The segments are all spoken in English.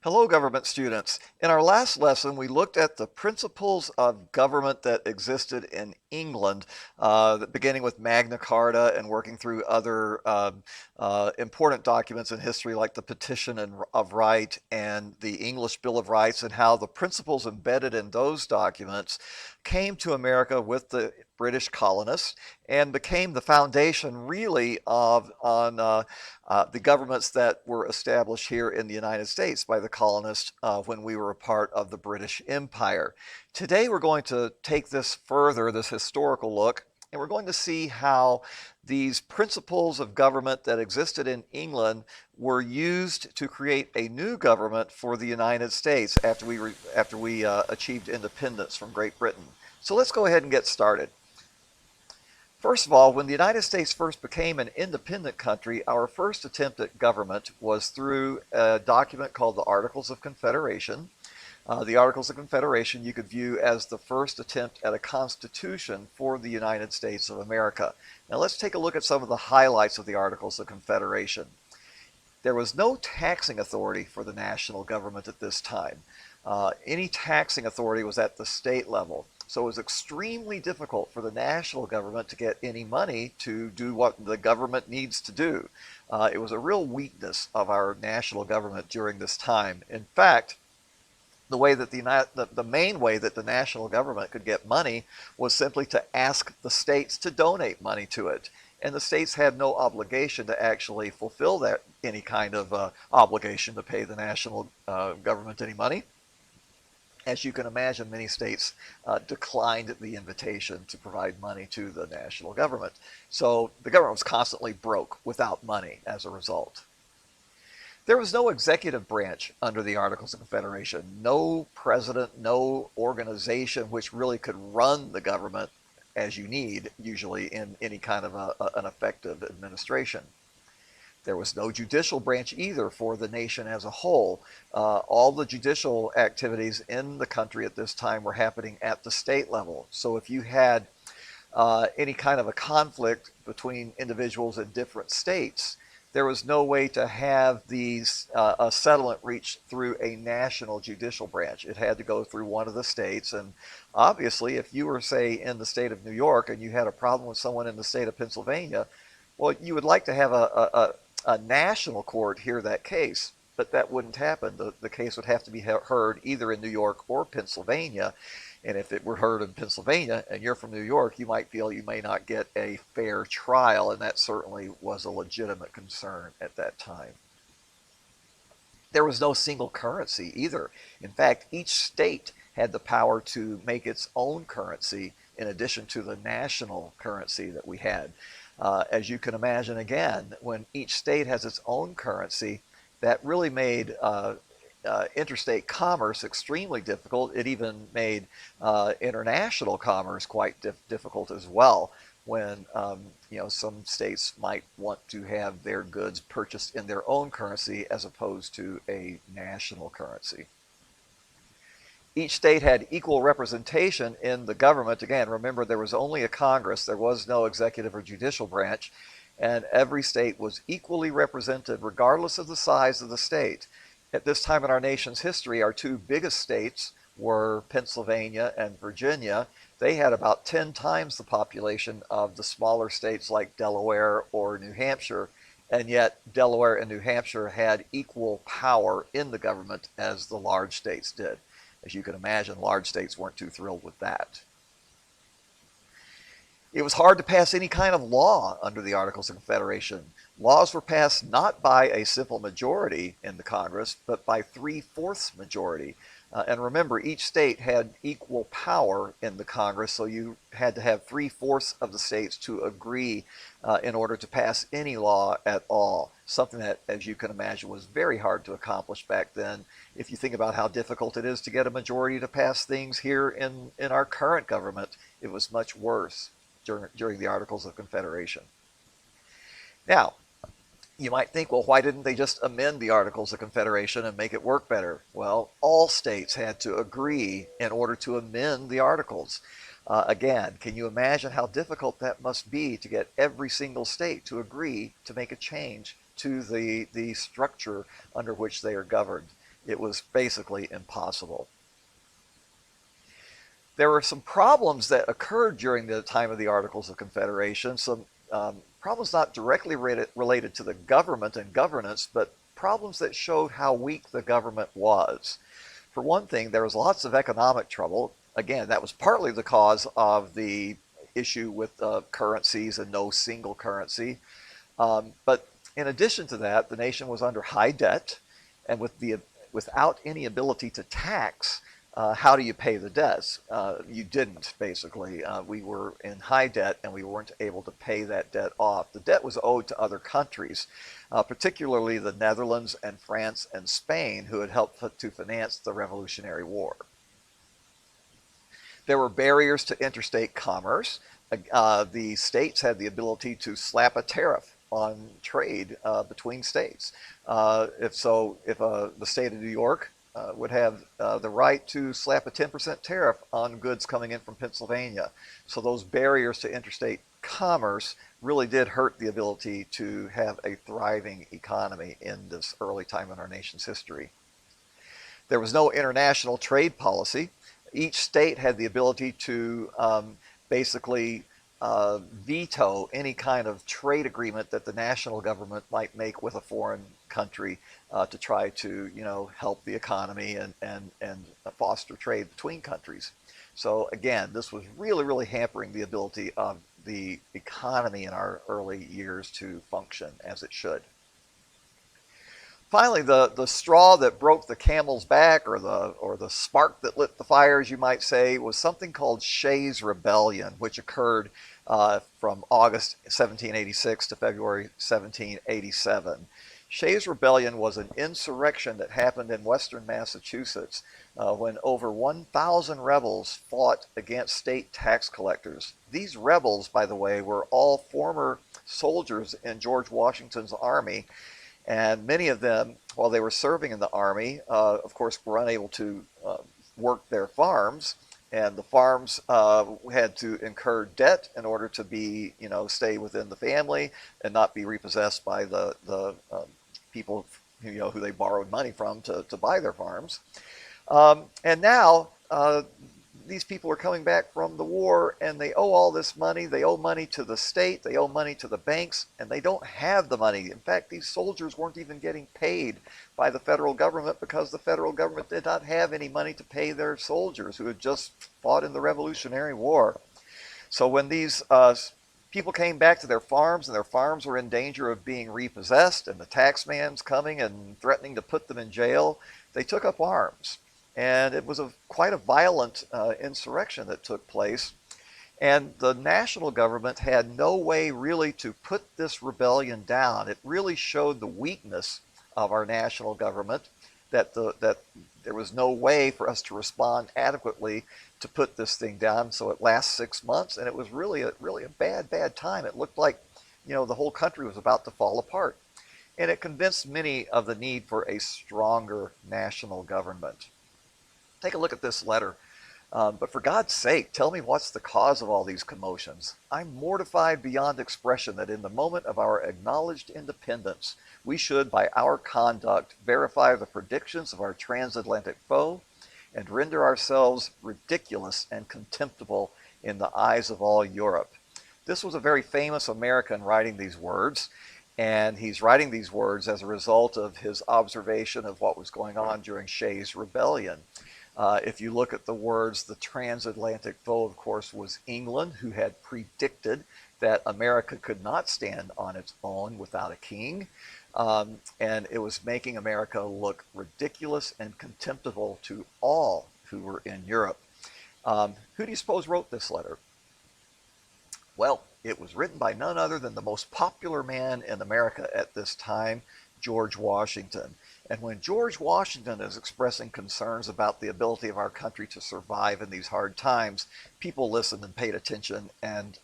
Hello, government students. In our last lesson, we looked at the principles of government that existed in England, beginning with Magna Carta and working through other important documents in history like the Petition of Right and the English Bill of Rights, and how the principles embedded in those documents came to America with the British colonists and became the foundation really of on the governments that were established here in the United States by the colonists when we were a part of the British Empire. Today we're going to take this further, this historical look, and we're going to see how these principles of government that existed in England were used to create a new government for the United States after we achieved independence from Great Britain. So let's go ahead and get started. First of all, when the United States first became an independent country, our first attempt at government was through a document called the Articles of Confederation. The Articles of Confederation you could view as the first attempt at a constitution for the United States of America. Now let's take a look at some of the highlights of the Articles of Confederation. There was no taxing authority for the national government at this time. Any taxing authority was at the state level. So it was extremely difficult for the national government to get any money to do what the government needs to do. It was a real weakness of our national government during this time. In fact, the main way that the national government could get money was simply to ask the states to donate money to it. And the states had no obligation to actually fulfill any kind of obligation to pay the national government any money. As you can imagine, many states declined the invitation to provide money to the national government. So the government was constantly broke without money as a result. There was no executive branch under the Articles of Confederation, no president, no organization which really could run the government as you need, usually in any kind of an effective administration. There was no judicial branch either for the nation as a whole. All the judicial activities in the country at this time were happening at the state level. So if you had any kind of a conflict between individuals in different states, there was no way to have a settlement reached through a national judicial branch. It had to go through one of the states. And obviously, if you were, say, in the state of New York and you had a problem with someone in the state of Pennsylvania, well, you would like to have a national court hear that case, but that wouldn't happen. The case would have to be heard either in New York or Pennsylvania. And if it were heard in Pennsylvania and you're from New York, you might feel you may not get a fair trial, and that certainly was a legitimate concern at that time. There was no single currency either. In fact, each state had the power to make its own currency in addition to the national currency that we had. As you can imagine, again, when each state has its own currency, that really made interstate commerce extremely difficult. It even made international commerce quite difficult as well, when some states might want to have their goods purchased in their own currency as opposed to a national currency. Each state had equal representation in the government. Again, remember, there was only a Congress. There was no executive or judicial branch. And every state was equally represented regardless of the size of the state. At this time in our nation's history, our two biggest states were Pennsylvania and Virginia. They had about 10 times the population of the smaller states like Delaware or New Hampshire. And yet Delaware and New Hampshire had equal power in the government as the large states did. As you can imagine, large states weren't too thrilled with that. It was hard to pass any kind of law under the Articles of Confederation. Laws were passed not by a simple majority in the Congress, but by 3/4 majority. And remember, each state had equal power in the Congress, so you had to have 3/4 of the states to agree in order to pass any law at all. Something that, as you can imagine, was very hard to accomplish back then. If you think about how difficult it is to get a majority to pass things here in our current government, it was much worse during the Articles of Confederation. Now, you might think, well, why didn't they just amend the Articles of Confederation and make it work better? Well, all states had to agree in order to amend the Articles. Again, can you imagine how difficult that must be to get every single state to agree to make a change to the structure under which they are governed? It was basically impossible. There were some problems that occurred during the time of the Articles of Confederation, some problems not directly related to the government and governance, but problems that showed how weak the government was. For one thing, there was lots of economic trouble. Again, that was partly the cause of the issue with currencies and no single currency. But in addition to that, the nation was under high debt, and without any ability to tax, how do you pay the debts? You didn't, basically. We were in high debt, and we weren't able to pay that debt off. The debt was owed to other countries, particularly the Netherlands and France and Spain, who had helped to finance the Revolutionary War. There were barriers to interstate commerce. The states had the ability to slap a tariff on trade between states. If the state of New York would have the right to slap a 10% tariff on goods coming in from Pennsylvania. So those barriers to interstate commerce really did hurt the ability to have a thriving economy in this early time in our nation's history. There was no international trade policy. Each state had the ability to basically veto any kind of trade agreement that the national government might make with a foreign country to try to, help the economy and foster trade between countries. So again, this was really, really hampering the ability of the economy in our early years to function as it should. Finally, the straw that broke the camel's back, or the spark that lit the fire, as you might say, was something called Shays' Rebellion, which occurred from August 1786 to February 1787. Shays' Rebellion was an insurrection that happened in western Massachusetts when over 1,000 rebels fought against state tax collectors. These rebels, by the way, were all former soldiers in George Washington's army. And many of them, while they were serving in the army, of course, were unable to work their farms, and the farms had to incur debt in order to be, stay within the family and not be repossessed by the people, who they borrowed money from to buy their farms. And now these people are coming back from the war, and they owe all this money. They owe money to the state, they owe money to the banks, and they don't have the money. In fact, these soldiers weren't even getting paid by the federal government because the federal government did not have any money to pay their soldiers who had just fought in the Revolutionary War. So when these people came back to their farms, and their farms were in danger of being repossessed, and the taxman's coming and threatening to put them in jail, they took up arms. And it was quite a violent insurrection that took place. And the national government had no way really to put this rebellion down. It really showed the weakness of our national government, that there was no way for us to respond adequately to put this thing down. So it lasts 6 months, and it was really a bad time. It looked like, the whole country was about to fall apart. And it convinced many of the need for a stronger national government. Take a look at this letter. But for God's sake, tell me what's the cause of all these commotions. I'm mortified beyond expression that in the moment of our acknowledged independence, we should, by our conduct, verify the predictions of our transatlantic foe and render ourselves ridiculous and contemptible in the eyes of all Europe. This was a very famous American writing these words, and he's writing these words as a result of his observation of what was going on during Shays' Rebellion. If you look at the words, the transatlantic foe, of course, was England, who had predicted that America could not stand on its own without a king. And it was making America look ridiculous and contemptible to all who were in Europe. Who do you suppose wrote this letter? Well, it was written by none other than the most popular man in America at this time, George Washington. And when George Washington is expressing concerns about the ability of our country to survive in these hard times, people listened and paid attention and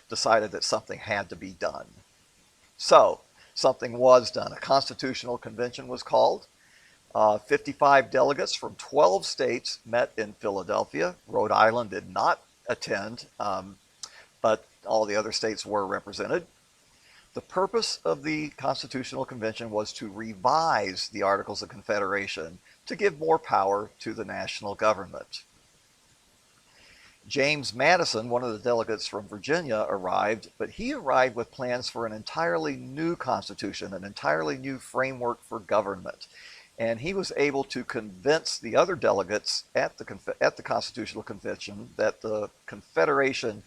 decided that something had to be done. So something was done. A constitutional convention was called. 55 delegates from 12 states met in Philadelphia. Rhode Island did not attend, but all the other states were represented. The purpose of the Constitutional Convention was to revise the Articles of Confederation to give more power to the national government. James Madison, one of the delegates from Virginia, arrived, but he arrived with plans for an entirely new constitution, an entirely new framework for government. And he was able to convince the other delegates at the Constitutional Convention that the Confederation,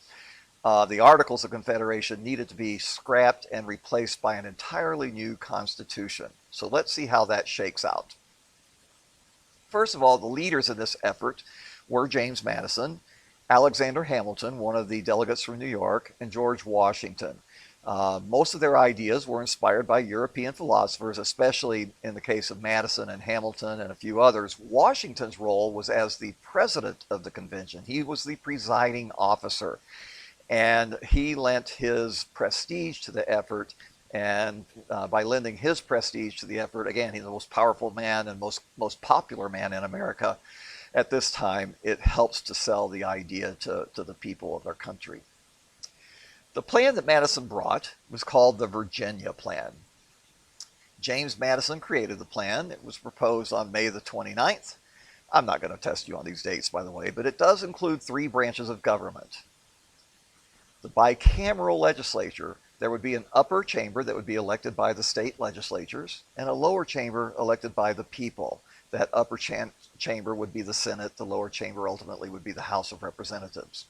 the Articles of Confederation, needed to be scrapped and replaced by an entirely new constitution. So let's see how that shakes out. First of all, the leaders in this effort were James Madison, Alexander Hamilton, one of the delegates from New York, and George Washington. Most of their ideas were inspired by European philosophers, especially in the case of Madison and Hamilton and a few others. Washington's role was as the president of the convention. He was the presiding officer, and he lent his prestige to the effort. And by lending his prestige to the effort, again, he's the most powerful man and most popular man in America at this time. It helps to sell the idea to the people of their country. The plan that Madison brought was called the Virginia Plan. James Madison created the plan. It was proposed on May the 29th. I'm not going to test you on these dates, by the way, but it does include 3 branches of government. The bicameral legislature. There would be an upper chamber that would be elected by the state legislatures and a lower chamber elected by the people. That upper chamber would be the Senate. The lower chamber ultimately would be the House of Representatives.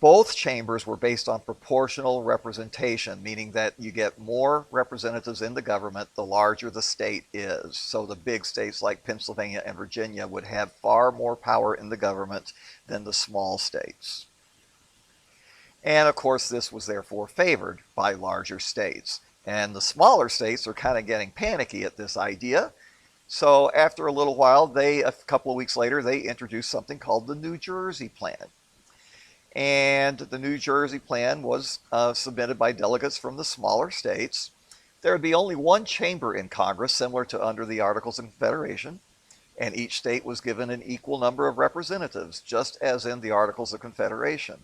Both chambers were based on proportional representation, meaning that you get more representatives in the government the larger the state is. So the big states like Pennsylvania and Virginia would have far more power in the government than the small states. And of course, this was therefore favored by larger states. And the smaller states are kind of getting panicky at this idea. So after a little while, a couple of weeks later, they introduced something called the New Jersey Plan. And the New Jersey Plan was submitted by delegates from the smaller states. There would be only one chamber in Congress, similar to under the Articles of Confederation, and each state was given an equal number of representatives, just as in the Articles of Confederation.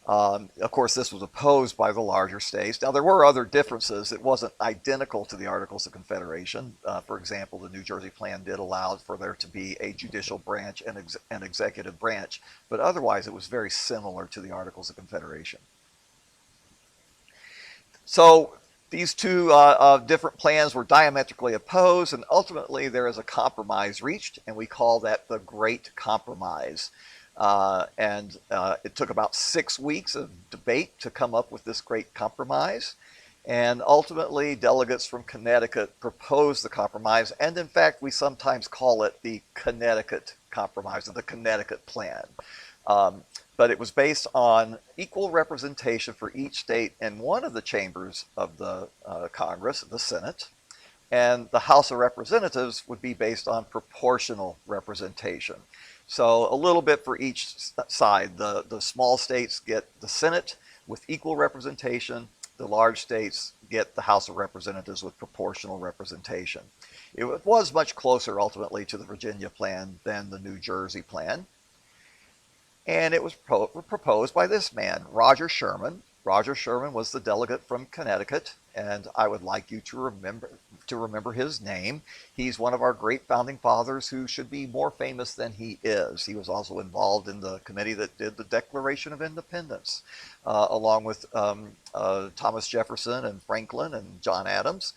Of course, this was opposed by the larger states. Now, there were other differences. It wasn't identical to the Articles of Confederation. For example, the New Jersey Plan did allow for there to be a judicial branch and an executive branch, but otherwise it was very similar to the Articles of Confederation. So these two different plans were diametrically opposed, and ultimately there is a compromise reached, and we call that the Great Compromise. It took about 6 weeks of debate to come up with this great compromise. And ultimately, delegates from Connecticut proposed the compromise. And in fact, we sometimes call it the Connecticut Compromise or the Connecticut Plan. But it was based on equal representation for each state in one of the chambers of the Congress, the Senate. And the House of Representatives would be based on proportional representation. So a little bit for each side. The small states get the Senate with equal representation. The large states get the House of Representatives with proportional representation. It was much closer ultimately to the Virginia Plan than the New Jersey Plan. And it was proposed by this man, Roger Sherman. Roger Sherman was the delegate from Connecticut, and I would like you to remember his name. He's one of our great founding fathers who should be more famous than he is. He was also involved in the committee that did the Declaration of Independence, along with Thomas Jefferson and Franklin and John Adams.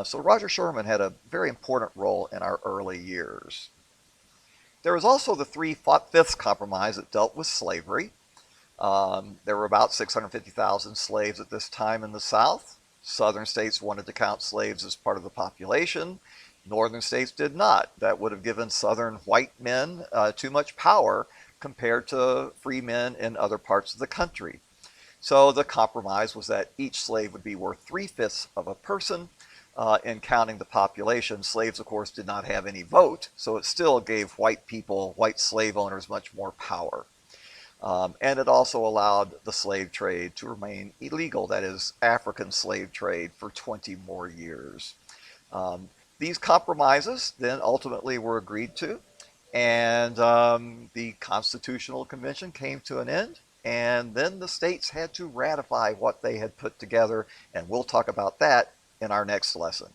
So Roger Sherman had a very important role in our early years. There was also the Three-Fifths Compromise that dealt with slavery. There were about 650,000 slaves at this time in the South. Southern states wanted to count slaves as part of the population. Northern states did not. That would have given Southern white men too much power compared to free men in other parts of the country. So the compromise was that each slave would be worth 3/5 of a person. In counting the population. Slaves, of course, did not have any vote, so it still gave white slave owners much more power. And it also allowed the slave trade to remain illegal, that is, African slave trade, for 20 more years. These compromises then ultimately were agreed to, and the Constitutional Convention came to an end. and then the states had to ratify what they had put together, and we'll talk about that in our next lesson.